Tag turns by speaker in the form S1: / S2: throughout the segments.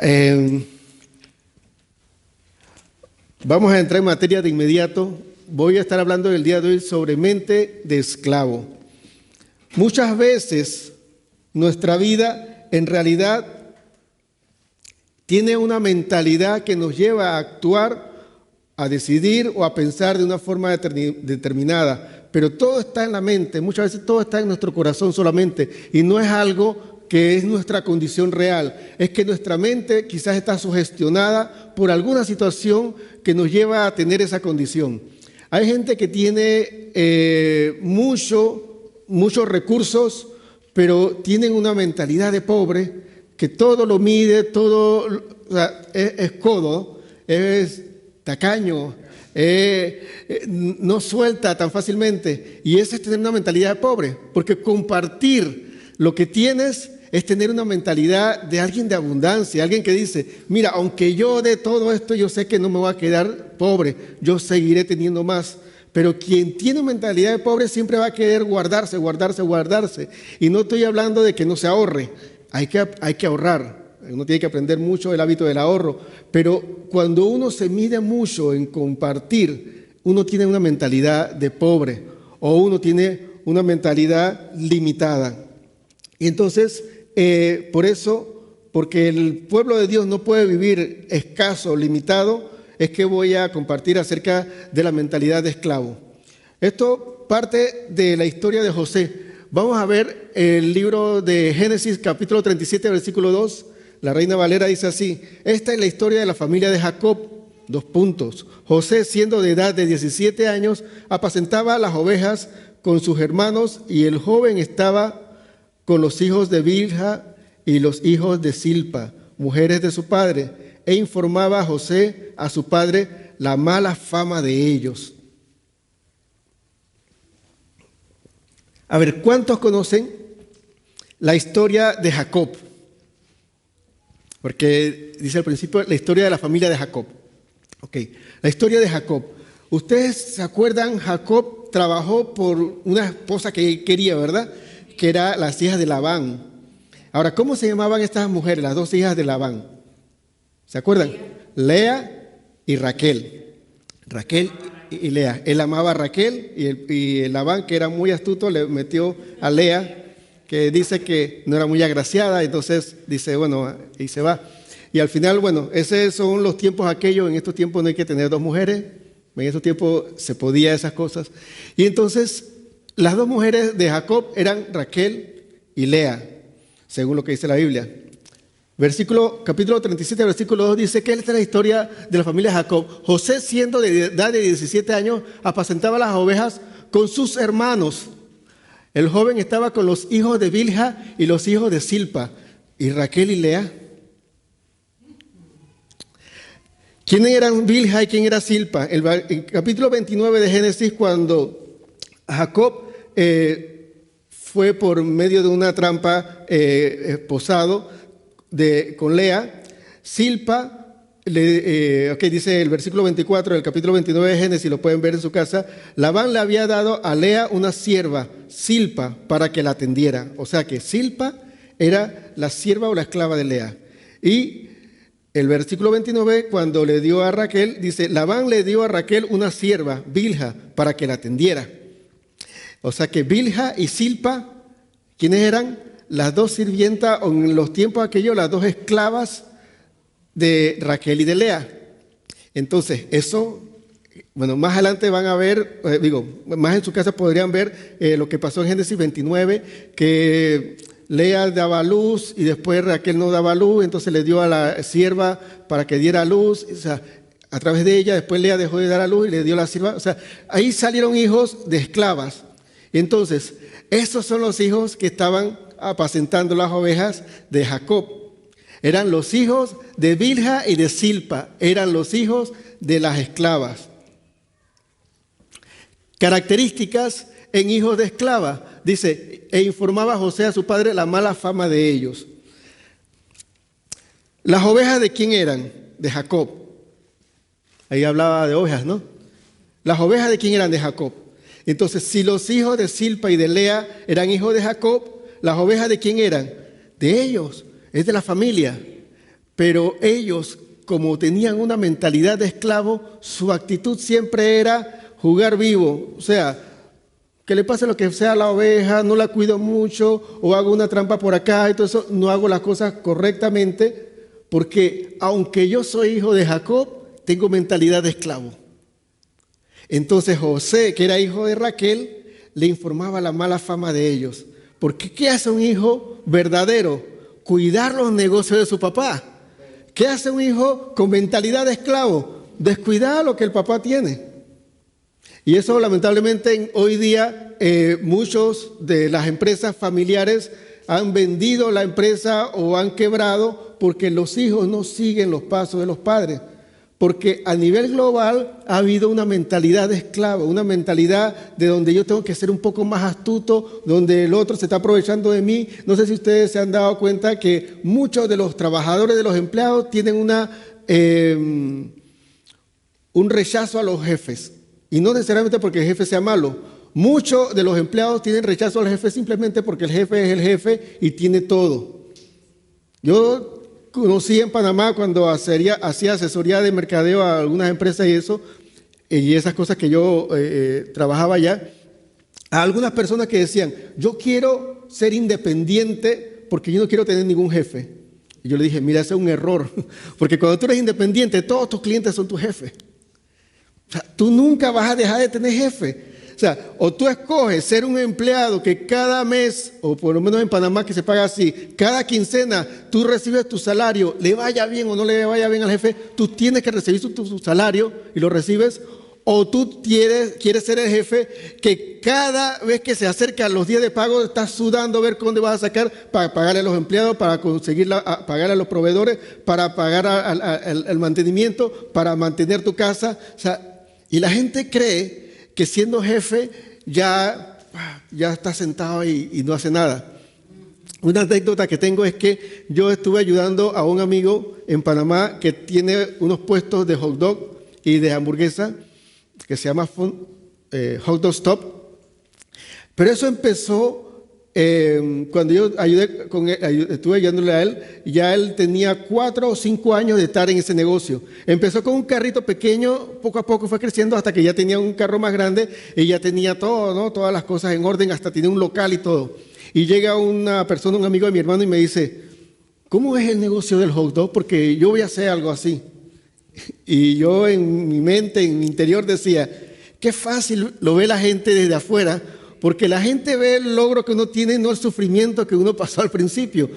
S1: Eh, Vamos a entrar en materia de inmediato. Voy a estar hablando el día de hoy sobre mente de esclavo. Muchas veces nuestra vida en realidad tiene una mentalidad que nos lleva a actuar, a decidir o a pensar de una forma determinada. Pero todo está en la mente, muchas veces todo está en nuestro corazón solamente y no es algo que es nuestra condición real. Es que nuestra mente quizás está sugestionada por alguna situación que nos lleva a tener esa condición. Hay gente que tiene muchos recursos, pero tienen una mentalidad de pobre, que todo lo mide, todo, o sea, es codo, es tacaño, no suelta tan fácilmente. Y eso es tener una mentalidad de pobre, porque compartir lo que tienes es tener una mentalidad de alguien de abundancia, alguien que dice, mira, aunque yo dé todo esto, yo sé que no me voy a quedar pobre, yo seguiré teniendo más. Pero quien tiene mentalidad de pobre siempre va a querer guardarse. Y no estoy hablando de que no se ahorre, hay que ahorrar. Uno tiene que aprender mucho el hábito del ahorro, pero cuando uno se mide mucho en compartir, uno tiene una mentalidad de pobre o uno tiene una mentalidad limitada. Y entonces, por eso, porque el pueblo de Dios no puede vivir escaso, limitado, es que voy a compartir acerca de la mentalidad de esclavo. Esto parte de la historia de José. Vamos a ver el libro de Génesis, capítulo 37, versículo 2. La Reina Valera dice así: esta es la historia de la familia de Jacob. José, siendo de edad de 17 años, apacentaba las ovejas con sus hermanos, y el joven estaba con los hijos de Bilha y los hijos de Silpa, mujeres de su padre, e informaba a José, a su padre, la mala fama de ellos. A ver, ¿cuántos conocen la historia de Jacob? Porque dice al principio la historia de la familia de Jacob. Ok, la historia de Jacob. ¿Ustedes se acuerdan? Jacob trabajó por una esposa que él quería, ¿verdad? Que eran las hijas de Labán. Ahora, ¿cómo se llamaban estas mujeres, las dos hijas de Labán? ¿Se acuerdan? Lea y Raquel. Raquel y Lea. Él amaba a Raquel y el Labán, que era muy astuto, le metió a Lea, que dice que no era muy agraciada, entonces dice, bueno, y se va. Y al final, bueno, esos son los tiempos aquellos. En estos tiempos no hay que tener dos mujeres. En estos tiempos se podía esas cosas. Y entonces las dos mujeres de Jacob eran Raquel y Lea, según lo que dice la Biblia. Capítulo 37, versículo 2 dice que esta es la historia de la familia de Jacob. José, siendo de edad de 17 años, apacentaba las ovejas con sus hermanos. El joven estaba con los hijos de Bilha y los hijos de Silpa. ¿Y Raquel y Lea? ¿Quiénes eran Bilha y quién era Silpa? El capítulo 29 de Génesis, cuando Jacob fue por medio de una trampa esposado con Lea, Silpa, dice el versículo 24 del capítulo 29 de Génesis, lo pueden ver en su casa. Labán le había dado a Lea una sierva, Silpa, para que la atendiera. O sea que Silpa era la sierva o la esclava de Lea. Y el versículo 29, cuando le dio a Raquel, dice, Labán le dio a Raquel una sierva, Bilha, para que la atendiera. O sea que Bilha y Silpa, ¿quiénes eran? Las dos sirvientas, o en los tiempos aquellos, las dos esclavas de Raquel y de Lea. Entonces, eso, bueno, más adelante van a ver, más en su casa podrían ver lo que pasó en Génesis 29, que Lea daba luz y después Raquel no daba luz, entonces le dio a la sierva para que diera luz, o sea, a través de ella, después Lea dejó de dar a luz y le dio a la sierva, o sea, ahí salieron hijos de esclavas. Entonces, esos son los hijos que estaban apacentando las ovejas de Jacob. Eran los hijos de Bilha y de Silpa, eran los hijos de las esclavas. Características en hijos de esclava, dice, e informaba a José a su padre la mala fama de ellos. ¿Las ovejas de quién eran? De Jacob. Ahí hablaba de ovejas, ¿no? ¿Las ovejas de quién eran? De Jacob. Entonces, si los hijos de Silpa y de Lea eran hijos de Jacob, ¿las ovejas de quién eran? De ellos, es de la familia. pero ellos, como tenían una mentalidad de esclavo, su actitud siempre era jugar vivo. O sea, que le pase lo que sea a la oveja, no la cuido mucho, o hago una trampa por acá y todo eso, no hago las cosas correctamente, porque aunque yo soy hijo de Jacob, tengo mentalidad de esclavo. Entonces José, que era hijo de Raquel, le informaba la mala fama de ellos. Porque ¿qué hace un hijo verdadero? Cuidar los negocios de su papá. ¿Qué hace un hijo con mentalidad de esclavo? Descuidar lo que el papá tiene. Y eso lamentablemente hoy día muchos de las empresas familiares han vendido la empresa o han quebrado porque los hijos no siguen los pasos de los padres. Porque a nivel global ha habido una mentalidad de esclavo, una mentalidad de donde yo tengo que ser un poco más astuto, donde el otro se está aprovechando de mí. No sé si ustedes se han dado cuenta que muchos de los trabajadores, de los empleados, tienen un rechazo a los jefes. Y no necesariamente porque el jefe sea malo. Muchos de los empleados tienen rechazo al jefe simplemente porque el jefe es el jefe y tiene todo. Yo conocí en Panamá cuando hacía asesoría de mercadeo a algunas empresas y esas cosas que yo trabajaba allá, a algunas personas que decían, yo quiero ser independiente porque yo no quiero tener ningún jefe. Y yo le dije, mira, ese es un error, porque cuando tú eres independiente, todos tus clientes son tu jefe. O sea, tú nunca vas a dejar de tener jefe. O sea, o tú escoges ser un empleado que cada mes, o por lo menos en Panamá que se paga así, cada quincena tú recibes tu salario, le vaya bien o no le vaya bien al jefe, tú tienes que recibir tu salario y lo recibes, o tú quieres ser el jefe que cada vez que se acerca a los días de pago estás sudando a ver dónde vas a sacar para pagarle a los empleados, para conseguir pagar a los proveedores, para pagar al mantenimiento, para mantener tu casa. O sea, y la gente cree que siendo jefe ya está sentado y no hace nada. Una anécdota que tengo es que yo estuve ayudando a un amigo en Panamá que tiene unos puestos de hot dog y de hamburguesa que se llama Hot Dog Stop. Pero eso empezó cuando yo estuve ayudándole a él, ya él tenía 4 o 5 años de estar en ese negocio. Empezó con un carrito pequeño, poco a poco fue creciendo hasta que ya tenía un carro más grande y ya tenía todo, ¿no? Todas las cosas en orden, hasta tenía un local y todo. Y llega una persona, un amigo de mi hermano, y me dice, ¿cómo es el negocio del hot dog? Porque yo voy a hacer algo así. Y yo en mi mente, en mi interior decía, qué fácil lo ve la gente desde afuera, porque la gente ve el logro que uno tiene, no el sufrimiento que uno pasó al principio.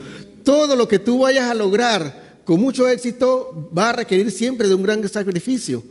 S1: Todo lo que tú vayas a lograr con mucho éxito va a requerir siempre de un gran sacrificio,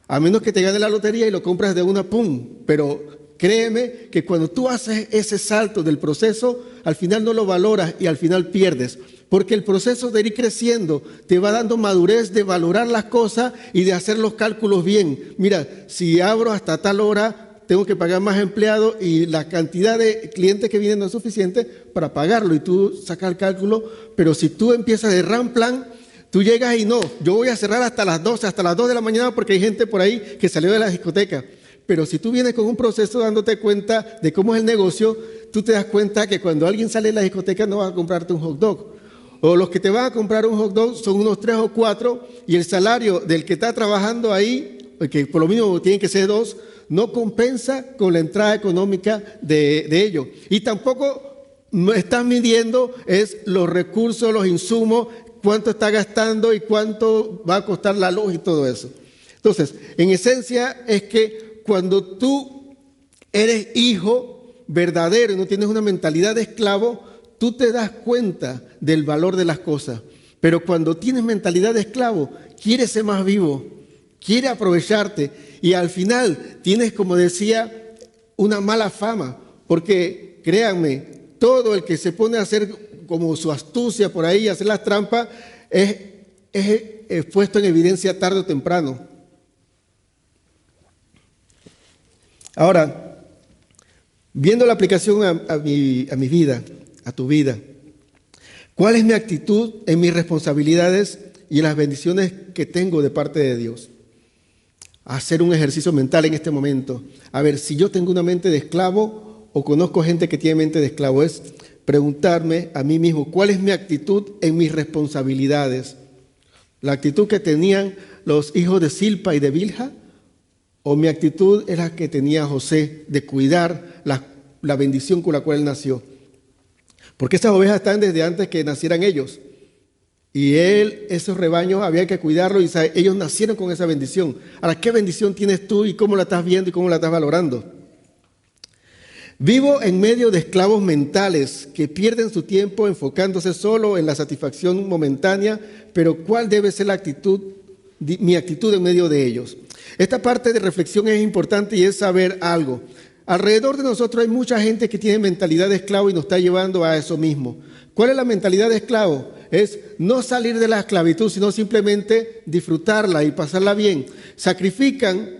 S1: a menos que te gane la lotería y lo compras de una pum. Pero créeme que cuando tú haces ese salto del proceso, al final no lo valoras y al final pierdes. Porque el proceso de ir creciendo te va dando madurez de valorar las cosas y de hacer los cálculos bien. Mira, si abro hasta tal hora, tengo que pagar más empleados y la cantidad de clientes que vienen no es suficiente para pagarlo y tú sacas el cálculo. Pero si tú empiezas de ramplan, tú llegas y no, yo voy a cerrar hasta las 12, hasta las 2 de la mañana porque hay gente por ahí que salió de la discoteca. Pero si tú vienes con un proceso dándote cuenta de cómo es el negocio, tú te das cuenta que cuando alguien sale de la discoteca no va a comprarte un hot dog. O los que te van a comprar un hot dog son unos 3 o 4 y el salario del que está trabajando ahí, que por lo mínimo tienen que ser 2, no compensa con la entrada económica de ellos. Y tampoco están midiendo los recursos, los insumos, cuánto está gastando y cuánto va a costar la luz y todo eso. Entonces, en esencia es que cuando tú eres hijo verdadero y no tienes una mentalidad de esclavo, tú te das cuenta del valor de las cosas. Pero cuando tienes mentalidad de esclavo, quieres ser más vivo, quieres aprovecharte y al final tienes, como decía, una mala fama. Porque créanme, todo el que se pone a hacer como su astucia por ahí, a hacer las trampas, es puesto en evidencia tarde o temprano. Ahora, viendo la aplicación a mi vida, a tu vida, ¿cuál es mi actitud en mis responsabilidades y en las bendiciones que tengo de parte de Dios? Hacer un ejercicio mental en este momento. A ver, si yo tengo una mente de esclavo o conozco gente que tiene mente de esclavo, es preguntarme a mí mismo, ¿cuál es mi actitud en mis responsabilidades? ¿La actitud que tenían los hijos de Silpa y de Bilha? ¿O mi actitud es la que tenía José de cuidar la bendición con la cual él nació? Porque esas ovejas están desde antes que nacieran ellos. Y esos rebaños había que cuidarlos y ellos nacieron con esa bendición. Ahora, ¿qué bendición tienes tú y cómo la estás viendo y cómo la estás valorando? Vivo en medio de esclavos mentales que pierden su tiempo enfocándose solo en la satisfacción momentánea, pero ¿cuál debe ser mi actitud en medio de ellos? Esta parte de reflexión es importante y es saber algo. Alrededor de nosotros hay mucha gente que tiene mentalidad de esclavo y nos está llevando a eso mismo. ¿Cuál es la mentalidad de esclavo? Es no salir de la esclavitud, sino simplemente disfrutarla y pasarla bien. Sacrifican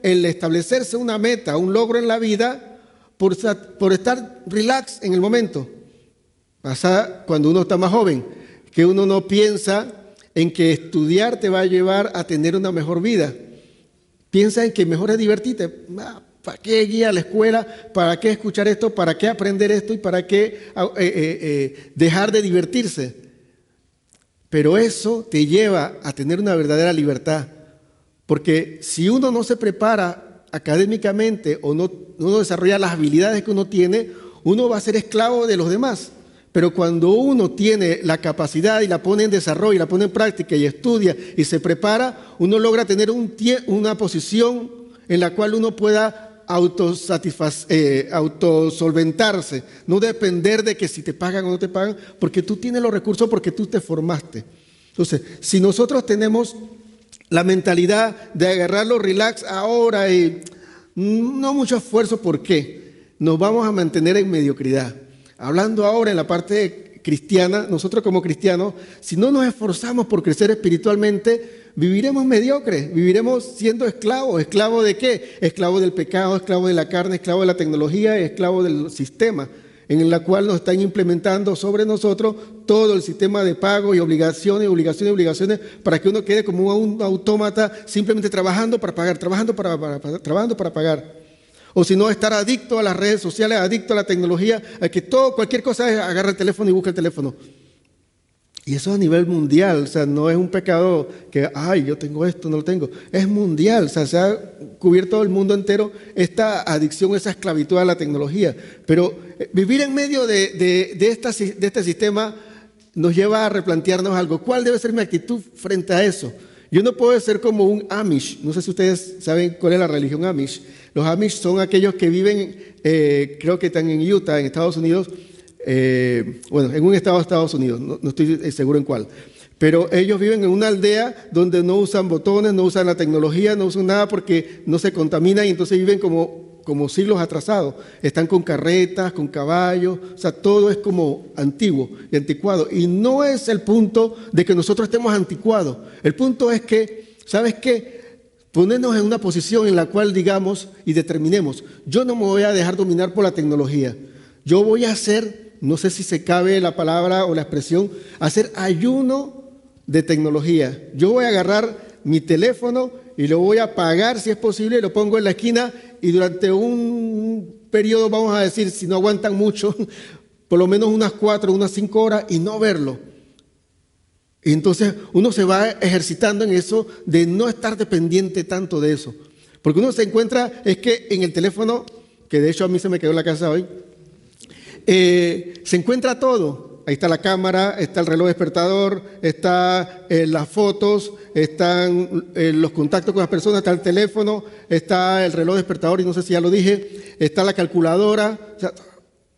S1: el establecerse una meta, un logro en la vida por estar relax en el momento. Pasa cuando uno está más joven, que uno no piensa en que estudiar te va a llevar a tener una mejor vida. Piensa en que mejor es divertirte. ¿Para qué ir a la escuela? ¿Para qué escuchar esto? ¿Para qué aprender esto? ¿Y para qué dejar de divertirse? Pero eso te lleva a tener una verdadera libertad. Porque si uno no se prepara académicamente o no desarrolla las habilidades que uno tiene, uno va a ser esclavo de los demás. Pero cuando uno tiene la capacidad y la pone en desarrollo, y la pone en práctica y estudia y se prepara, uno logra tener una posición en la cual uno pueda autosolventarse, no depender de que si te pagan o no te pagan, porque tú tienes los recursos, porque tú te formaste. Entonces, si nosotros tenemos la mentalidad de agarrarlo relax ahora y no mucho esfuerzo, ¿por qué? Nos vamos a mantener en mediocridad. Hablando ahora en la parte cristiana, nosotros como cristianos, si no nos esforzamos por crecer espiritualmente, viviremos mediocres, viviremos siendo esclavos. ¿Esclavos de qué? Esclavos del pecado, esclavos de la carne, esclavos de la tecnología, esclavos del sistema en el cual nos están implementando sobre nosotros todo el sistema de pago y obligaciones, para que uno quede como un autómata simplemente trabajando para pagar, trabajando para pagar. O si no, estar adicto a las redes sociales, adicto a la tecnología, a que cualquier cosa es agarra el teléfono y busca el teléfono. Y eso a nivel mundial, o sea, no es un pecado que, yo tengo esto, no lo tengo. Es mundial, o sea, se ha cubierto el mundo entero esta adicción, esa esclavitud a la tecnología. Pero vivir en medio de este sistema nos lleva a replantearnos algo. ¿Cuál debe ser mi actitud frente a eso? Yo no puedo ser como un Amish. No sé si ustedes saben cuál es la religión Amish. Los Amish son aquellos que viven, creo que están en Utah, en Estados Unidos, en un estado de Estados Unidos, no estoy seguro en cuál, pero ellos viven en una aldea donde no usan botones, no usan la tecnología, no usan nada porque no se contaminan y entonces viven como siglos atrasados. Están con carretas, con caballos, o sea, todo es como antiguo y anticuado. Y no es el punto de que nosotros estemos anticuados. El punto es que, ¿sabes qué? Ponernos en una posición en la cual digamos y determinemos, yo no me voy a dejar dominar por la tecnología. Yo voy a hacer, no sé si se cabe la palabra o la expresión, hacer ayuno de tecnología. Yo voy a agarrar mi teléfono y lo voy a apagar si es posible, lo pongo en la esquina y durante un periodo, vamos a decir, si no aguantan mucho, por lo menos unas 4, unas 5 horas y no verlo. Y entonces uno se va ejercitando en eso de no estar dependiente tanto de eso. Porque uno se encuentra, es que en el teléfono, que de hecho a mí se me quedó en la casa hoy, se encuentra todo. Ahí está la cámara, está el reloj despertador, está las fotos, están los contactos con las personas, está el teléfono, está el reloj despertador y no sé si ya lo dije, está la calculadora, o sea,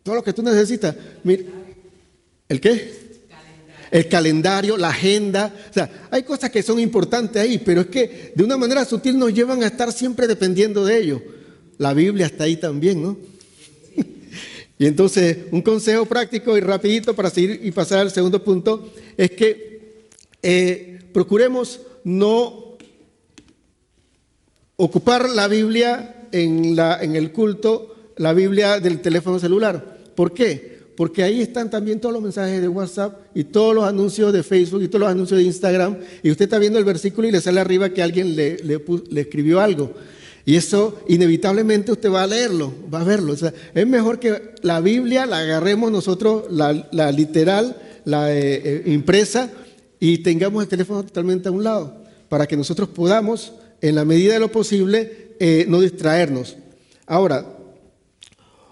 S1: todo lo que tú necesitas. Mira, ¿el qué? El calendario, la agenda, o sea, hay cosas que son importantes ahí, pero es que de una manera sutil nos llevan a estar siempre dependiendo de ello. La Biblia está ahí también, ¿no? Y entonces, un consejo práctico y rapidito para seguir y pasar al segundo punto es que procuremos no ocupar la Biblia en el culto, la Biblia del teléfono celular. ¿Por qué? Porque ahí están también todos los mensajes de WhatsApp y todos los anuncios de Facebook y todos los anuncios de Instagram. Y usted está viendo el versículo y le sale arriba que alguien le escribió algo. Y eso inevitablemente usted va a leerlo, va a verlo. O sea, es mejor que la Biblia la agarremos nosotros, la literal, la impresa, y tengamos el teléfono totalmente a un lado, para que nosotros podamos, en la medida de lo posible, no distraernos. Ahora,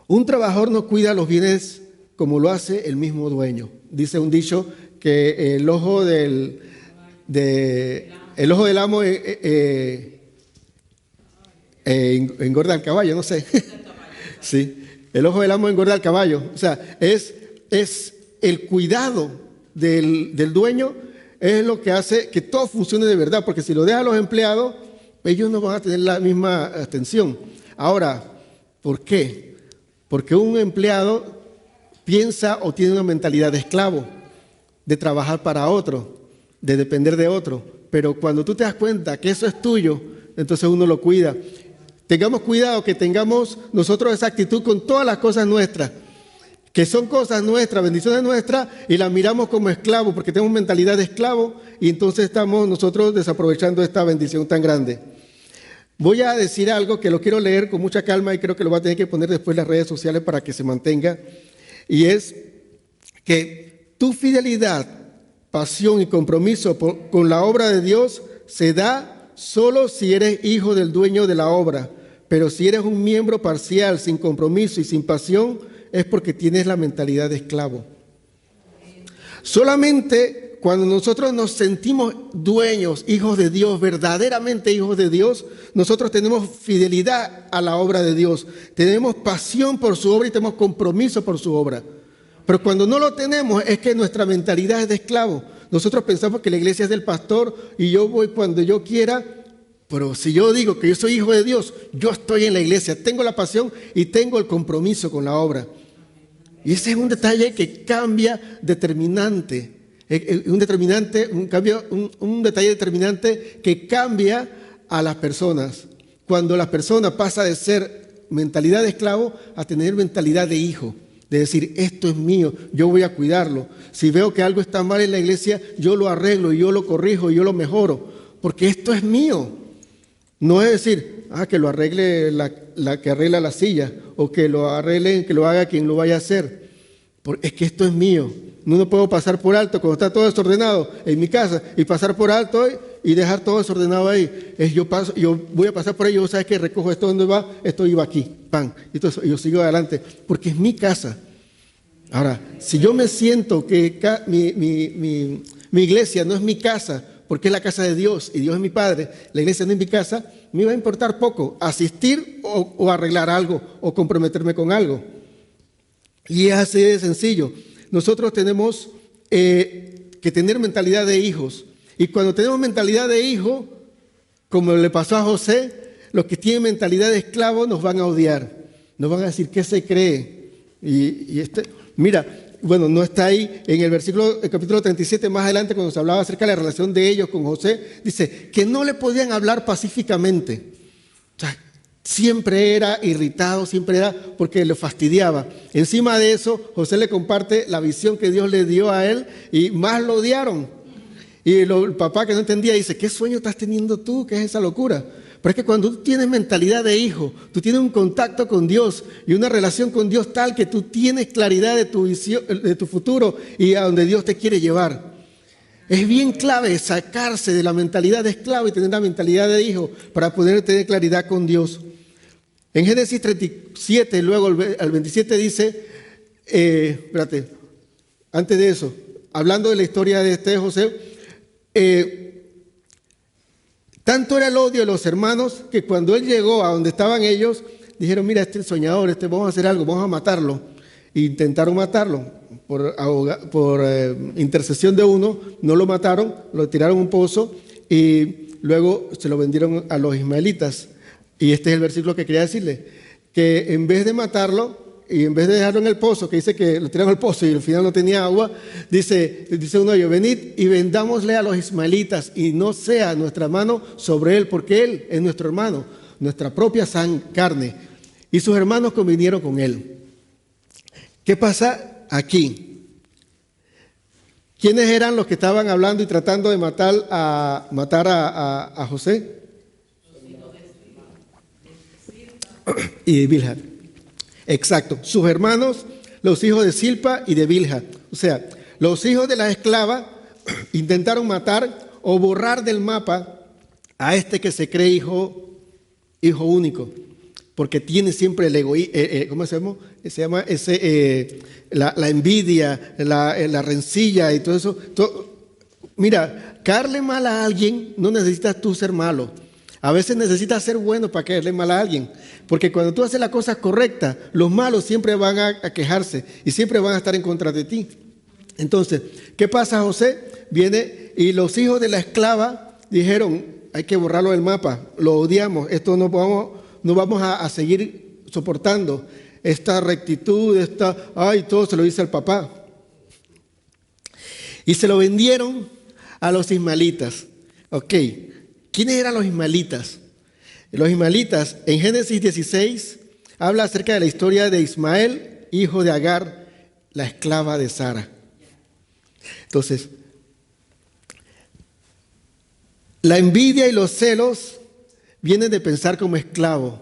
S1: un trabajador no cuida los bienes como lo hace el mismo dueño. Dice un dicho que el ojo del amo engorda al caballo, no sé. Sí, el ojo del amo engorda al caballo. O sea, es el cuidado del dueño es lo que hace que todo funcione de verdad, porque si lo dejan los empleados, ellos no van a tener la misma atención. Ahora, ¿por qué? Porque un empleado piensa o tiene una mentalidad de esclavo, de trabajar para otro, de depender de otro. Pero cuando tú te das cuenta que eso es tuyo, entonces uno lo cuida. Tengamos cuidado que tengamos nosotros esa actitud con todas las cosas nuestras, que son cosas nuestras, bendiciones nuestras, y las miramos como esclavos, porque tenemos mentalidad de esclavo, y entonces estamos nosotros desaprovechando esta bendición tan grande. Voy a decir algo que lo quiero leer con mucha calma y creo que lo voy a tener que poner después en las redes sociales para que se mantenga, y es que tu fidelidad, pasión y compromiso con la obra de Dios se da solo si eres hijo del dueño de la obra, pero si eres un miembro parcial, sin compromiso y sin pasión, es porque tienes la mentalidad de esclavo. Solamente cuando nosotros nos sentimos dueños, hijos de Dios, verdaderamente hijos de Dios, nosotros tenemos fidelidad a la obra de Dios, tenemos pasión por su obra y tenemos compromiso por su obra. Pero cuando no lo tenemos es que nuestra mentalidad es de esclavo. Nosotros pensamos que la iglesia es del pastor y yo voy cuando yo quiera, pero si yo digo que yo soy hijo de Dios, yo estoy en la iglesia, tengo la pasión y tengo el compromiso con la obra. Y ese es un detalle que cambia determinante, un detalle determinante que cambia a las personas. Cuando la persona pasa de ser mentalidad de esclavo a tener mentalidad de hijo, de decir, esto es mío, yo voy a cuidarlo. Si veo que algo está mal en la iglesia, yo lo arreglo, yo lo corrijo, yo lo mejoro, porque esto es mío. No es decir, que lo arregle la que arregla la silla, o que lo arregle, que lo haga quien lo vaya a hacer. Es que esto es mío. No puedo pasar por alto cuando está todo desordenado en mi casa y pasar por alto y dejar todo desordenado ahí. Yo voy a pasar por ahí, yo sabes que recojo esto donde va, esto iba aquí, pan. Y entonces yo sigo adelante, porque es mi casa. Ahora, si yo me siento que mi iglesia no es mi casa, porque es la casa de Dios y Dios es mi Padre, la iglesia no es mi casa, me va a importar poco asistir o arreglar algo o comprometerme con algo. Y es así de sencillo. Nosotros tenemos que tener mentalidad de hijos. Y cuando tenemos mentalidad de hijo, como le pasó a José, los que tienen mentalidad de esclavo nos van a odiar. Nos van a decir, ¿qué se cree? Mira, bueno, no está ahí en el capítulo 37, más adelante, cuando se hablaba acerca de la relación de ellos con José, dice que no le podían hablar pacíficamente. O sea, siempre era irritado, siempre era porque lo fastidiaba. Encima de eso, José le comparte la visión que Dios le dio a él y más lo odiaron. Y el papá que no entendía dice, ¿qué sueño estás teniendo tú? ¿Qué es esa locura? Pero es que cuando tú tienes mentalidad de hijo, tú tienes un contacto con Dios y una relación con Dios tal que tú tienes claridad de tu visión, de tu futuro y a donde Dios te quiere llevar. Es bien clave sacarse de la mentalidad de esclavo y tener la mentalidad de hijo para poder tener claridad con Dios. En Génesis 37, luego al 27 dice, antes de eso, hablando de la historia de José, tanto era el odio de los hermanos que cuando él llegó a donde estaban ellos, dijeron, mira, este es el soñador, vamos a hacer algo, vamos a matarlo. E intentaron matarlo por intercesión de uno, no lo mataron, lo tiraron a un pozo y luego se lo vendieron a los ismaelitas. Y este es el versículo que quería decirle, que en vez de matarlo y en vez de dejarlo en el pozo, que dice que lo tiraron al pozo y al final no tenía agua, dice uno de ellos, venid y vendámosle a los ismaelitas y no sea nuestra mano sobre él, porque él es nuestro hermano, nuestra propia carne. Y sus hermanos convinieron con él. ¿Qué pasa aquí? ¿Quiénes eran los que estaban hablando y tratando de matar a José? Y de Bilha. Exacto, sus hermanos, los hijos de Silpa y de Bilha. O sea, los hijos de la esclava intentaron matar o borrar del mapa a este que se cree hijo único, porque tiene siempre el egoísmo, ¿cómo se llama? La envidia, la rencilla y todo eso. Mira, caerle mal a alguien no necesitas tú ser malo. A veces necesitas ser bueno para caerle mal a alguien, porque cuando tú haces la cosa correcta, los malos siempre van a quejarse y siempre van a estar en contra de ti. Entonces, ¿qué pasa, José? Viene y los hijos de la esclava dijeron, hay que borrarlo del mapa, lo odiamos, esto no vamos a seguir soportando, esta rectitud, todo se lo dice al papá. Y se lo vendieron a los ismaelitas. Ok, ¿quiénes eran los ismaelitas? Los ismaelitas, en Génesis 16, habla acerca de la historia de Ismael, hijo de Agar, la esclava de Sara. Entonces, la envidia y los celos vienen de pensar como esclavo.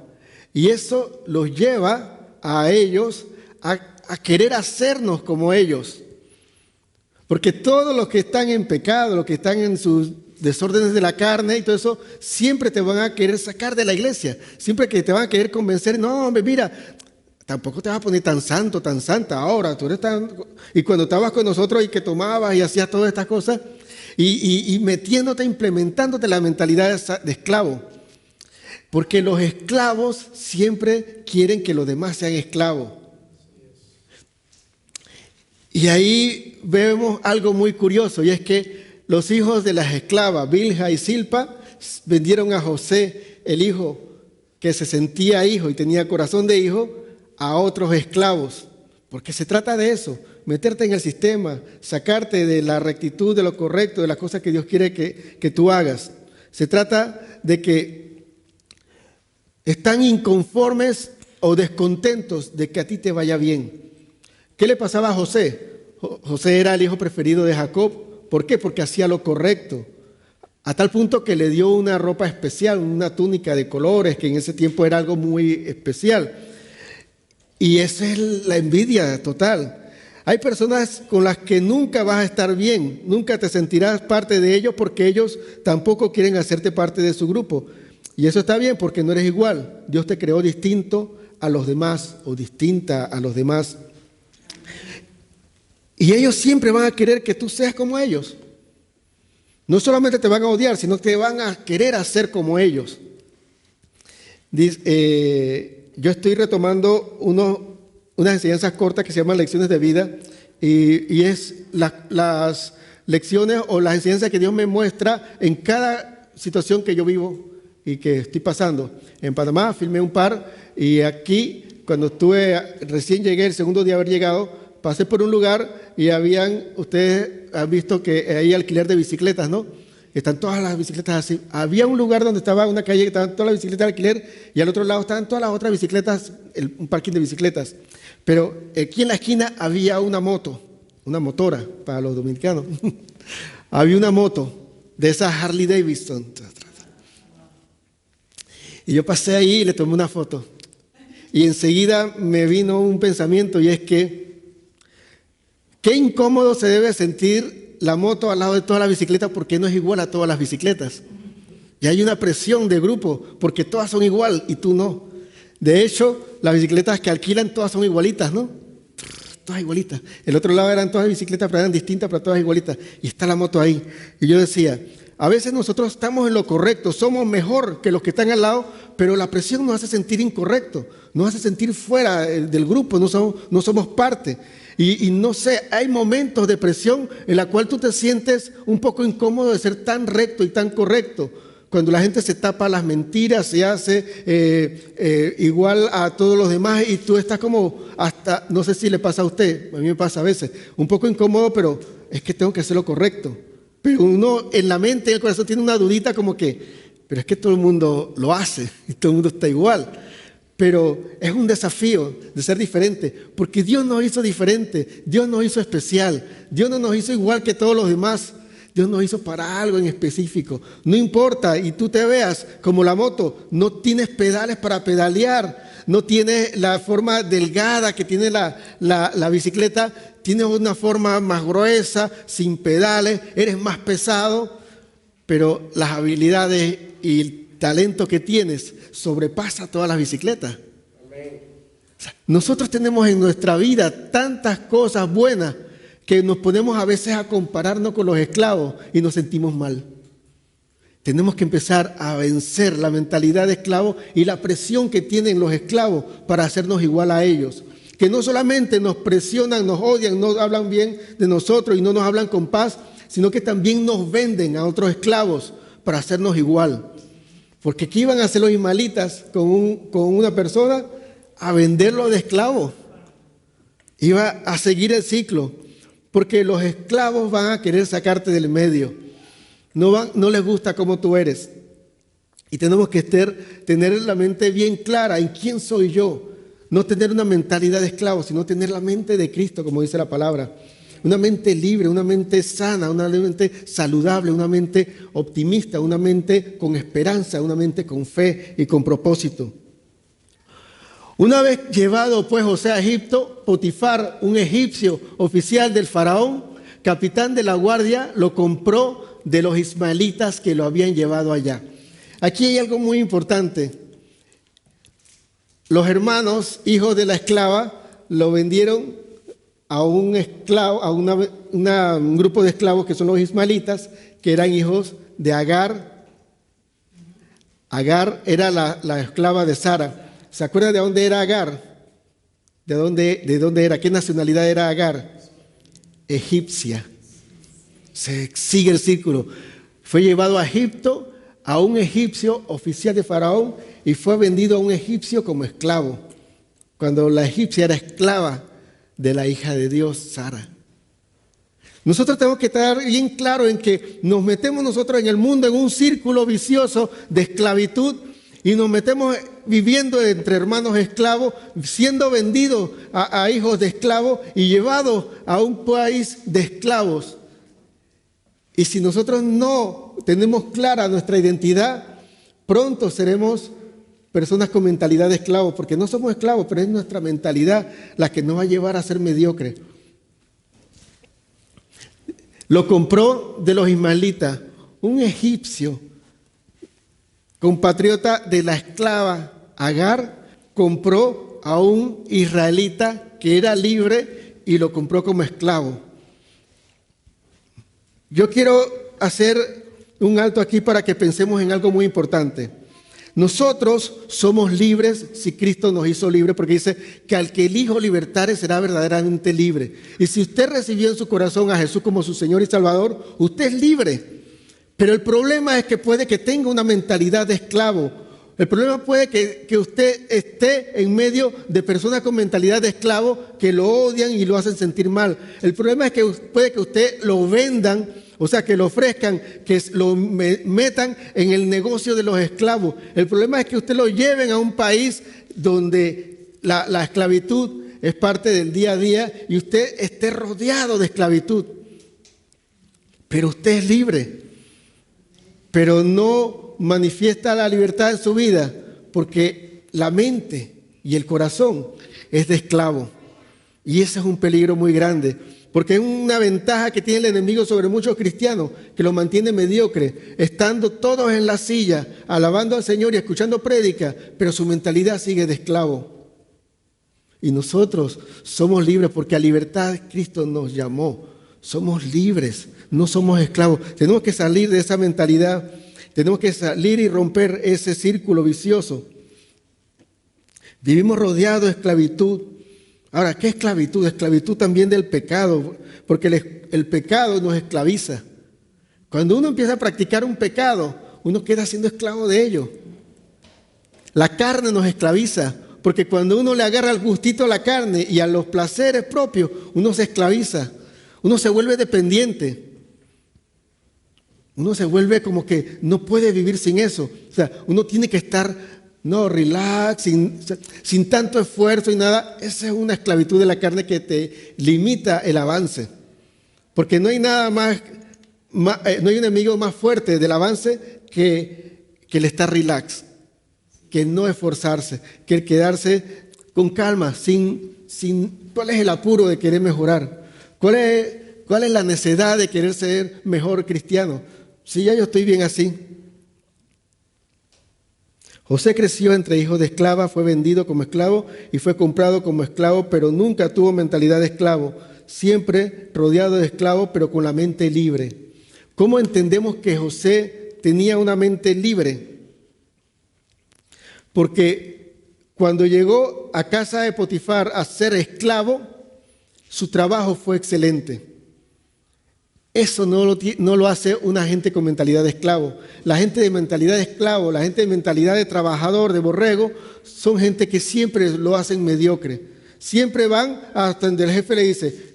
S1: Y eso los lleva a ellos a querer hacernos como ellos. Porque todos los que están en pecado, los que están en sus desórdenes de la carne y todo eso, siempre te van a querer sacar de la iglesia. Siempre que te van a querer convencer, no, hombre, mira, tampoco te vas a poner tan santo, tan santa ahora. Tú eres tan... Y cuando estabas con nosotros y que tomabas y hacías todas estas cosas, y metiéndote, implementándote la mentalidad de esclavo. Porque los esclavos siempre quieren que los demás sean esclavos. Y ahí vemos algo muy curioso, y es que los hijos de las esclavas, Bilha y Silpa, vendieron a José, el hijo que se sentía hijo y tenía corazón de hijo, a otros esclavos. Porque se trata de eso, meterte en el sistema, sacarte de la rectitud, de lo correcto, de las cosas que Dios quiere que tú hagas. Se trata de que están inconformes o descontentos de que a ti te vaya bien. ¿Qué le pasaba a José? José era el hijo preferido de Jacob. ¿Por qué? Porque hacía lo correcto. A tal punto que le dio una ropa especial, una túnica de colores, que en ese tiempo era algo muy especial. Y esa es la envidia total. Hay personas con las que nunca vas a estar bien, nunca te sentirás parte de ellos porque ellos tampoco quieren hacerte parte de su grupo. Y eso está bien porque no eres igual. Dios te creó distinto a los demás o distinta a los demás. Y ellos siempre van a querer que tú seas como ellos. No solamente te van a odiar, sino que te van a querer hacer como ellos. Yo estoy retomando unas enseñanzas cortas que se llaman lecciones de vida. Y es las lecciones o las enseñanzas que Dios me muestra en cada situación que yo vivo y que estoy pasando. En Panamá filmé un par y aquí, cuando recién llegué, el segundo día de haber llegado, pasé por un lugar y ustedes han visto que hay alquiler de bicicletas, ¿no? Están todas las bicicletas así. Había un lugar donde estaba una calle que estaban todas las bicicletas de alquiler y al otro lado estaban todas las otras bicicletas, un parking de bicicletas. Pero aquí en la esquina había una moto, una motora para los dominicanos. Había una moto de esa Harley Davidson. Y yo pasé ahí y le tomé una foto. Y enseguida me vino un pensamiento y es que qué incómodo se debe sentir la moto al lado de todas las bicicletas porque no es igual a todas las bicicletas. Y hay una presión de grupo porque todas son igual y tú no. De hecho, las bicicletas que alquilan todas son igualitas, ¿no? Todas igualitas. El otro lado eran todas bicicletas, pero eran distintas, pero todas igualitas. Y está la moto ahí. Y yo decía, a veces nosotros estamos en lo correcto, somos mejor que los que están al lado, pero la presión nos hace sentir incorrecto, nos hace sentir fuera del grupo, no somos parte. Y no sé, hay momentos de presión en la cual tú te sientes un poco incómodo de ser tan recto y tan correcto. Cuando la gente se tapa las mentiras, se hace igual a todos los demás y tú estás como hasta, no sé si le pasa a usted, a mí me pasa a veces, un poco incómodo, pero es que tengo que hacer lo correcto. Pero uno en la mente y el corazón tiene una dudita como que, pero es que todo el mundo lo hace y todo el mundo está igual. Pero es un desafío de ser diferente, porque Dios nos hizo diferente, Dios nos hizo especial, Dios no nos hizo igual que todos los demás, Dios nos hizo para algo en específico. No importa, y tú te veas como la moto, no tienes pedales para pedalear, no tienes la forma delgada que tiene la bicicleta, tienes una forma más gruesa, sin pedales, eres más pesado, pero las habilidades y el talento que tienes sobrepasa todas las bicicletas. O sea, nosotros tenemos en nuestra vida tantas cosas buenas que nos ponemos a veces a compararnos con los esclavos y nos sentimos mal. Tenemos que empezar a vencer la mentalidad de esclavo y la presión que tienen los esclavos para hacernos igual a ellos. Que no solamente nos presionan, nos odian, no hablan bien de nosotros y no nos hablan con paz, sino que también nos venden a otros esclavos para hacernos igual. Porque ¿qué iban a hacer los ismaelitas con una persona? A venderlo de esclavo. Iba a seguir el ciclo. Porque los esclavos van a querer sacarte del medio. No les gusta cómo tú eres. Y tenemos que tener la mente bien clara en quién soy yo. No tener una mentalidad de esclavo, sino tener la mente de Cristo, como dice la palabra. Una mente libre, una mente sana, una mente saludable, una mente optimista, una mente con esperanza, una mente con fe y con propósito. Una vez llevado pues José a Egipto, Potifar, un egipcio oficial del faraón, capitán de la guardia, lo compró de los ismaelitas que lo habían llevado allá. Aquí hay algo muy importante. Los hermanos, hijos de la esclava, lo vendieron a un esclavo, a un grupo de esclavos que son los ismaelitas, que eran hijos de Agar. Agar era la esclava de Sara. ¿Se acuerdan de dónde era Agar? ¿De dónde era? ¿Qué nacionalidad era Agar? Egipcia. Se sigue el círculo. Fue llevado a Egipto, a un egipcio oficial de Faraón, y fue vendido a un egipcio como esclavo, cuando la egipcia era esclava de la hija de Dios, Sara. Nosotros tenemos que estar bien claros en que nos metemos nosotros en el mundo en un círculo vicioso de esclavitud y nos metemos viviendo entre hermanos esclavos, siendo vendidos a hijos de esclavos y llevados a un país de esclavos. Y si nosotros no tenemos clara nuestra identidad, pronto seremos personas con mentalidad de esclavos, porque no somos esclavos, pero es nuestra mentalidad la que nos va a llevar a ser mediocres. Lo compró de los ismaelitas, un egipcio, compatriota de la esclava Agar, compró a un israelita que era libre y lo compró como esclavo. Yo quiero hacer un alto aquí para que pensemos en algo muy importante. Nosotros somos libres si Cristo nos hizo libres, porque dice que al que el Hijo libertare será verdaderamente libre. Y si usted recibió en su corazón a Jesús como su Señor y Salvador, usted es libre. Pero el problema es que puede que tenga una mentalidad de esclavo. El problema puede que usted esté en medio de personas con mentalidad de esclavo que lo odian y lo hacen sentir mal. El problema es que puede que usted lo vendan, o sea, que lo ofrezcan, que lo metan en el negocio de los esclavos. El problema es que usted lo lleven a un país donde la esclavitud es parte del día a día y usted esté rodeado de esclavitud. Pero usted es libre, pero no manifiesta la libertad en su vida porque la mente y el corazón es de esclavo. Y ese es un peligro muy grande. Porque es una ventaja que tiene el enemigo sobre muchos cristianos, que los mantiene mediocre, estando todos en la silla, alabando al Señor y escuchando prédica, pero su mentalidad sigue de esclavo. Y nosotros somos libres porque a libertad Cristo nos llamó. Somos libres, no somos esclavos. Tenemos que salir de esa mentalidad, tenemos que salir y romper ese círculo vicioso. Vivimos rodeados de esclavitud. Ahora, ¿qué esclavitud? Esclavitud también del pecado, porque el pecado nos esclaviza. Cuando uno empieza a practicar un pecado, uno queda siendo esclavo de ello. La carne nos esclaviza, porque cuando uno le agarra el gustito a la carne y a los placeres propios, uno se esclaviza, uno se vuelve dependiente. Uno se vuelve como que no puede vivir sin eso. O sea, uno tiene que estar relax, sin tanto esfuerzo y nada. Esa es una esclavitud de la carne que te limita el avance. Porque no hay nada más, no hay un enemigo más fuerte del avance que el estar relax, que no esforzarse, que el quedarse con calma, sin ¿cuál es el apuro de querer mejorar? ¿Cuál es la necesidad de querer ser mejor cristiano? Si ya yo estoy bien así. José creció entre hijos de esclava, fue vendido como esclavo y fue comprado como esclavo, pero nunca tuvo mentalidad de esclavo. Siempre rodeado de esclavos, pero con la mente libre. ¿Cómo entendemos que José tenía una mente libre? Porque cuando llegó a casa de Potifar a ser esclavo, su trabajo fue excelente. Eso no lo hace una gente con mentalidad de esclavo. La gente de mentalidad de esclavo, la gente de mentalidad de trabajador, de borrego, son gente que siempre lo hacen mediocre. Siempre van hasta donde el jefe le dice,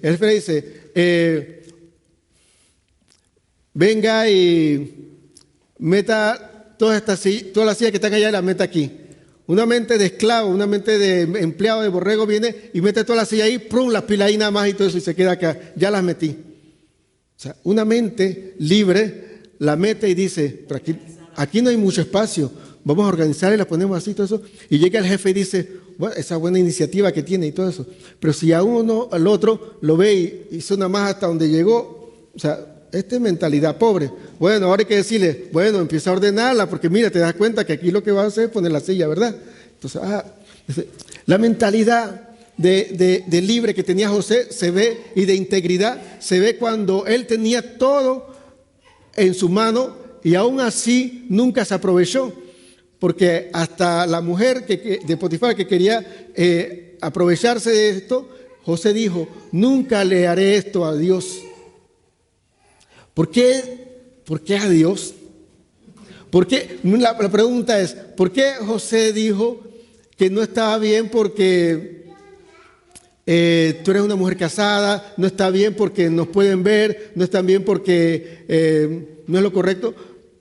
S1: venga y meta todas las sillas que están allá y las meta aquí. Una mente de esclavo, una mente de empleado de borrego viene y mete todas las sillas ahí, ¡prum!, las pila ahí nada más y todo eso y se queda acá. Ya las metí. O sea, una mente libre la mete y dice, pero aquí no hay mucho espacio, vamos a organizar y la ponemos así, todo eso. Y llega el jefe y dice, bueno, esa buena iniciativa que tiene y todo eso. Pero si a uno al otro lo ve y hizo nada más hasta donde llegó, o sea, esta es mentalidad pobre. Bueno, ahora hay que decirle, bueno, empieza a ordenarla, porque mira, te das cuenta que aquí lo que va a hacer es poner la silla, ¿verdad? Entonces, la mentalidad de libre que tenía José se ve, y de integridad se ve cuando él tenía todo en su mano y aún así nunca se aprovechó, porque hasta la mujer de Potifar que quería aprovecharse de esto, José dijo, nunca le haré esto a Dios. ¿Por qué a Dios? La pregunta es, ¿por qué José dijo que no estaba bien porque tú eres una mujer casada, no está bien porque nos pueden ver, no está bien porque no es lo correcto?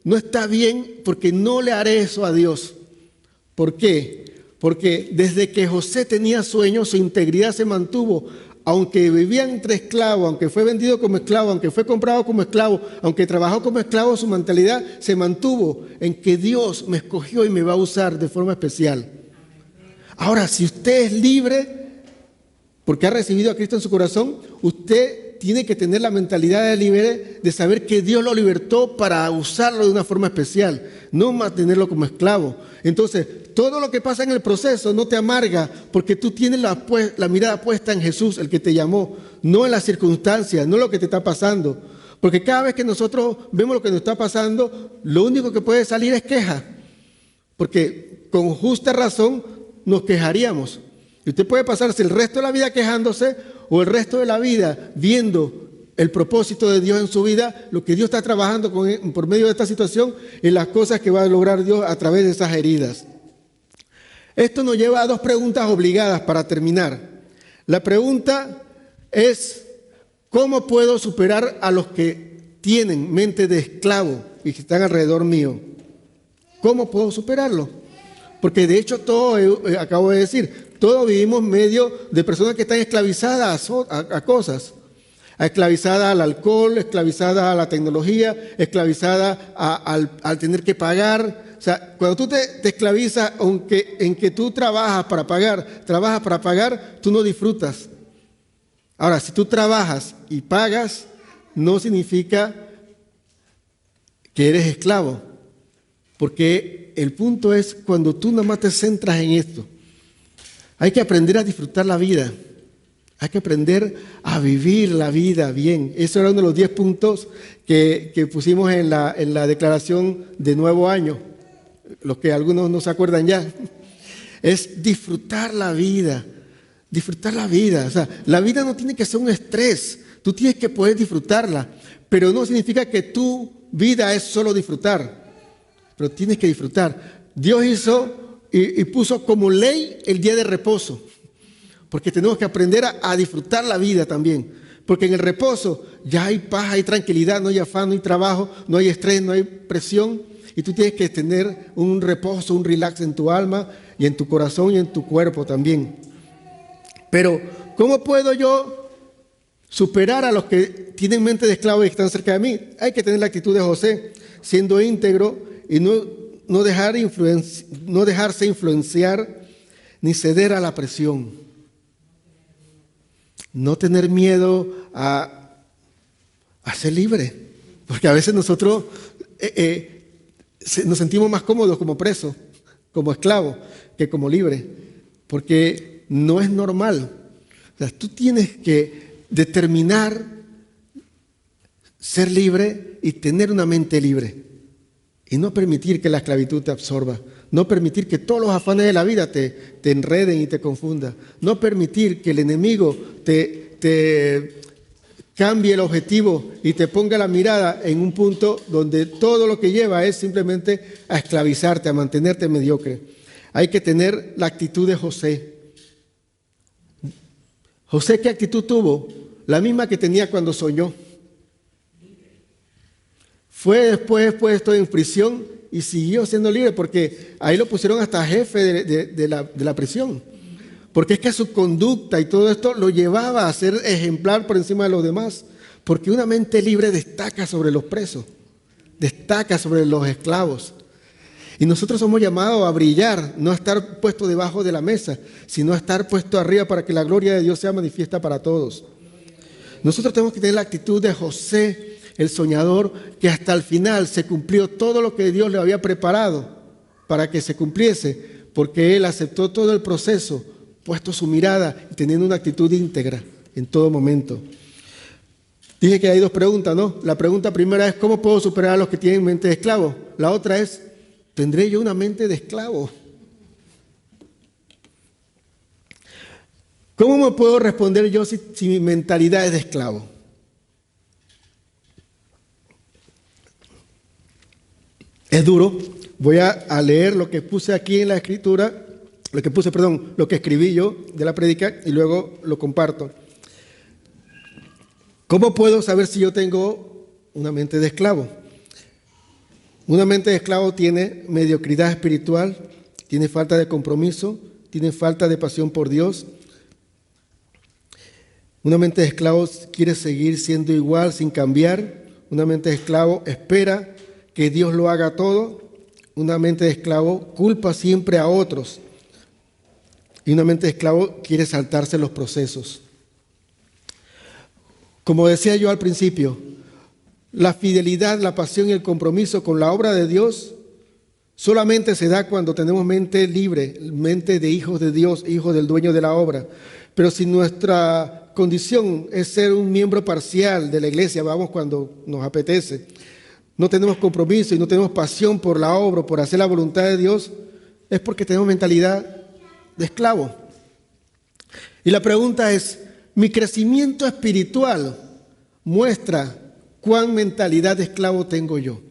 S1: No está bien porque no le haré eso a Dios. ¿Por qué? Porque desde que José tenía sueños, su integridad se mantuvo. Aunque vivía entre esclavos, aunque fue vendido como esclavo, aunque fue comprado como esclavo, aunque trabajó como esclavo, su mentalidad se mantuvo en que Dios me escogió y me va a usar de forma especial. Ahora, si usted es libre, porque ha recibido a Cristo en su corazón, usted tiene que tener la mentalidad de libre, de saber que Dios lo libertó para usarlo de una forma especial, no mantenerlo como esclavo. Entonces, todo lo que pasa en el proceso no te amarga, porque tú tienes la mirada puesta en Jesús, el que te llamó, no en las circunstancias, no en lo que te está pasando. Porque cada vez que nosotros vemos lo que nos está pasando, lo único que puede salir es queja. Porque con justa razón nos quejaríamos. Y usted puede pasarse el resto de la vida quejándose o el resto de la vida viendo el propósito de Dios en su vida, lo que Dios está trabajando por medio de esta situación y las cosas que va a lograr Dios a través de esas heridas. Esto nos lleva a dos preguntas obligadas para terminar. La pregunta es, ¿cómo puedo superar a los que tienen mente de esclavo y que están alrededor mío? ¿Cómo puedo superarlo? Porque de hecho acabo de decir, todos vivimos medio de personas que están esclavizadas a cosas. Esclavizada al alcohol, esclavizada a la tecnología, esclavizada al tener que pagar. O sea, cuando tú te esclavizas, aunque en que tú trabajas para pagar, tú no disfrutas. Ahora, si tú trabajas y pagas, no significa que eres esclavo. Porque el punto es cuando tú nada más te centras en esto. Hay que aprender a disfrutar la vida. Hay que aprender a vivir la vida bien. Eso era uno de los 10 puntos que pusimos en la declaración de nuevo año. Los que algunos no se acuerdan ya. Es disfrutar la vida. Disfrutar la vida. O sea, la vida no tiene que ser un estrés. Tú tienes que poder disfrutarla. Pero no significa que tu vida es solo disfrutar. Pero tienes que disfrutar. Dios hizo y puso como ley el día de reposo. Porque tenemos que aprender a disfrutar la vida también. Porque en el reposo ya hay paz, hay tranquilidad, no hay afán, no hay trabajo, no hay estrés, no hay presión. Y tú tienes que tener un reposo, un relax en tu alma y en tu corazón y en tu cuerpo también. Pero, ¿cómo puedo yo superar a los que tienen mente de esclavo y están cerca de mí? Hay que tener la actitud de José, siendo íntegro y no dejarse influenciar ni ceder a la presión. No tener miedo a ser libre. Porque a veces nosotros nos sentimos más cómodos como presos, como esclavos, que como libres. Porque no es normal. O sea, tú tienes que determinar ser libre y tener una mente libre. Y no permitir que la esclavitud te absorba. No permitir que todos los afanes de la vida te enreden y te confundan. No permitir que el enemigo te cambie el objetivo y te ponga la mirada en un punto donde todo lo que lleva es simplemente a esclavizarte, a mantenerte mediocre. Hay que tener la actitud de José. José, ¿qué actitud tuvo? La misma que tenía cuando soñó. Fue después puesto en prisión y siguió siendo libre porque ahí lo pusieron hasta jefe de la prisión. Porque es que su conducta y todo esto lo llevaba a ser ejemplar por encima de los demás. Porque una mente libre destaca sobre los presos, destaca sobre los esclavos. Y nosotros somos llamados a brillar, no a estar puesto debajo de la mesa, sino a estar puesto arriba para que la gloria de Dios sea manifiesta para todos. Nosotros tenemos que tener la actitud de José, el soñador, que hasta el final se cumplió todo lo que Dios le había preparado para que se cumpliese, porque él aceptó todo el proceso, puesto su mirada y teniendo una actitud íntegra en todo momento. Dije que hay dos preguntas, ¿no? La pregunta primera es, ¿cómo puedo superar a los que tienen mente de esclavo? La otra es, ¿tendré yo una mente de esclavo? ¿Cómo me puedo responder yo si mi mentalidad es de esclavo? Es duro. Voy a leer lo que puse aquí en la escritura, lo que escribí yo de la prédica y luego lo comparto. ¿Cómo puedo saber si yo tengo una mente de esclavo? Una mente de esclavo tiene mediocridad espiritual, tiene falta de compromiso, tiene falta de pasión por Dios. Una mente de esclavo quiere seguir siendo igual sin cambiar. Una mente de esclavo espera que Dios lo haga todo. Una mente de esclavo culpa siempre a otros. Y una mente de esclavo quiere saltarse los procesos. Como decía yo al principio, la fidelidad, la pasión y el compromiso con la obra de Dios solamente se da cuando tenemos mente libre, mente de hijos de Dios, hijos del dueño de la obra. Pero si nuestra condición es ser un miembro parcial de la iglesia, vamos cuando nos apetece, no tenemos compromiso y no tenemos pasión por la obra, por hacer la voluntad de Dios, es porque tenemos mentalidad de esclavo. Y la pregunta es, ¿mi crecimiento espiritual muestra cuán mentalidad de esclavo tengo yo?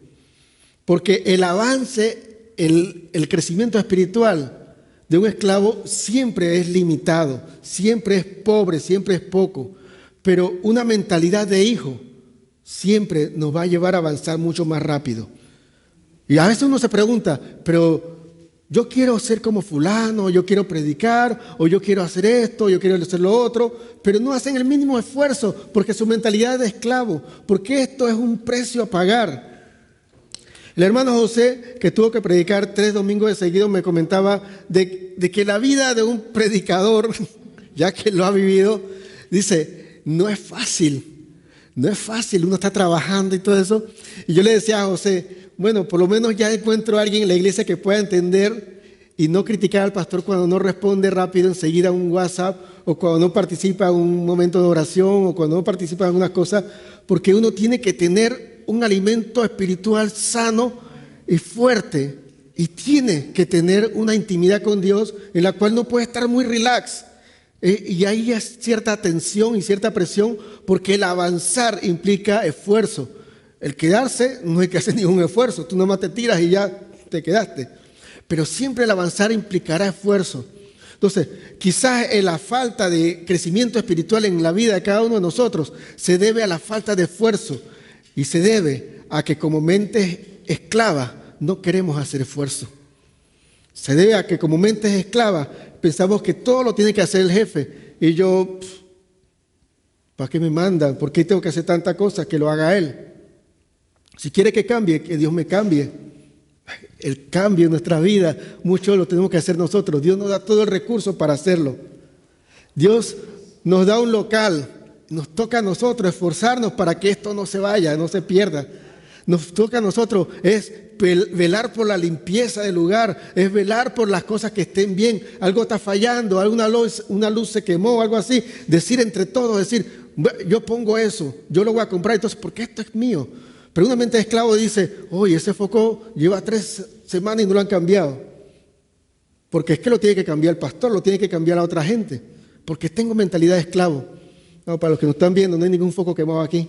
S1: Porque el avance, el crecimiento espiritual de un esclavo siempre es limitado, siempre es pobre, siempre es poco. Pero una mentalidad de hijo siempre nos va a llevar a avanzar mucho más rápido. Y a veces uno se pregunta, pero yo quiero ser como fulano, yo quiero predicar, o yo quiero hacer esto, yo quiero hacer lo otro, pero no hacen el mínimo esfuerzo porque su mentalidad es de esclavo, porque esto es un precio a pagar. El hermano José, que tuvo que predicar 3 domingos de seguido, me comentaba de que la vida de un predicador, ya que lo ha vivido, dice, no es fácil, uno está trabajando y todo eso. Y yo le decía a José, bueno, por lo menos ya encuentro a alguien en la iglesia que pueda entender y no criticar al pastor cuando no responde rápido enseguida a un WhatsApp o cuando no participa en un momento de oración o cuando no participa en algunas cosas, porque uno tiene que tener un alimento espiritual sano y fuerte y tiene que tener una intimidad con Dios en la cual no puede estar muy relax. Y ahí hay cierta tensión y cierta presión porque el avanzar implica esfuerzo. El quedarse no hay que hacer ningún esfuerzo, tú nomás te tiras y ya te quedaste. Pero siempre el avanzar implicará esfuerzo. Entonces, quizás la falta de crecimiento espiritual en la vida de cada uno de nosotros se debe a la falta de esfuerzo y se debe a que como mente esclava no queremos hacer esfuerzo. Se debe a que como mentes esclavas pensamos que todo lo tiene que hacer el jefe y yo, ¿para qué me mandan? ¿Por qué tengo que hacer tanta cosa? Que lo haga él. Si quiere que cambie, que Dios me cambie. El cambio en nuestra vida, mucho lo tenemos que hacer nosotros. Dios nos da todo el recurso para hacerlo. Dios nos da un local. Nos toca a nosotros esforzarnos para que esto no se vaya, no se pierda. Nos toca a nosotros es velar por la limpieza del lugar, es velar por las cosas que estén bien. Algo está fallando, una luz se quemó, algo así. Decir entre todos, decir, yo pongo eso, yo lo voy a comprar, entonces, porque esto es mío. Pero una mente de esclavo dice, oye, ese foco lleva 3 semanas y no lo han cambiado. Porque es que lo tiene que cambiar el pastor, lo tiene que cambiar a otra gente. Porque tengo mentalidad de esclavo. No, para los que nos están viendo, no hay ningún foco quemado aquí.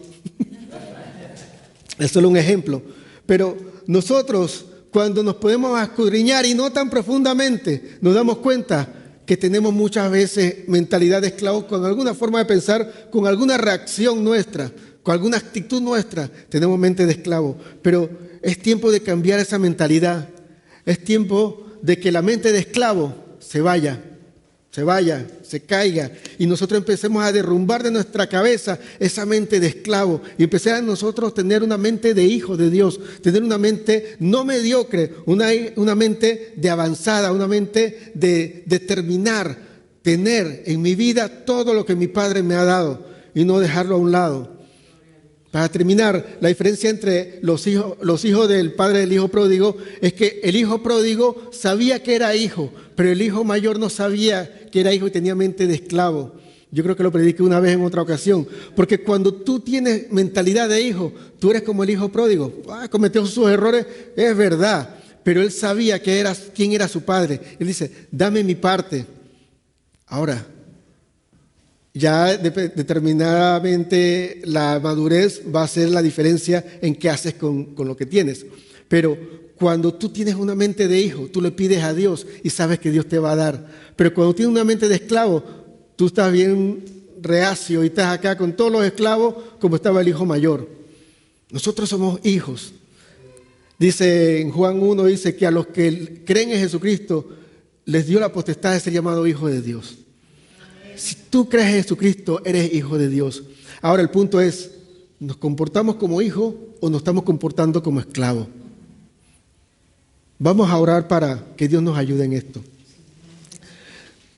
S1: Es solo un ejemplo. Pero nosotros, cuando nos podemos escudriñar y no tan profundamente, nos damos cuenta que tenemos muchas veces mentalidad de esclavo con alguna forma de pensar, con alguna reacción nuestra, con alguna actitud nuestra. Tenemos mente de esclavo. Pero es tiempo de cambiar esa mentalidad. Es tiempo de que la mente de esclavo se vaya, se caiga y nosotros empecemos a derrumbar de nuestra cabeza esa mente de esclavo y empezar a nosotros tener una mente de hijo de Dios, tener una mente no mediocre, una mente de avanzada, una mente de determinar, tener en mi vida todo lo que mi Padre me ha dado y no dejarlo a un lado. Para terminar, la diferencia entre los hijos del padre del hijo pródigo es que el hijo pródigo sabía que era hijo, pero el hijo mayor no sabía que era hijo y tenía mente de esclavo. Yo creo que lo prediqué una vez en otra ocasión. Porque cuando tú tienes mentalidad de hijo, tú eres como el hijo pródigo. Cometió sus errores, es verdad, pero él sabía quién era su padre. Él dice, dame mi parte. Ahora, ya determinadamente la madurez va a ser la diferencia en qué haces con lo que tienes. Pero cuando tú tienes una mente de hijo, tú le pides a Dios y sabes que Dios te va a dar. Pero cuando tienes una mente de esclavo, tú estás bien reacio y estás acá con todos los esclavos como estaba el hijo mayor. Nosotros somos hijos. Dice en Juan 1, dice que a los que creen en Jesucristo les dio la potestad de ser llamados hijos de Dios. Si tú crees en Jesucristo, eres hijo de Dios. Ahora el punto es, ¿nos comportamos como hijos o nos estamos comportando como esclavos? Vamos a orar para que Dios nos ayude en esto.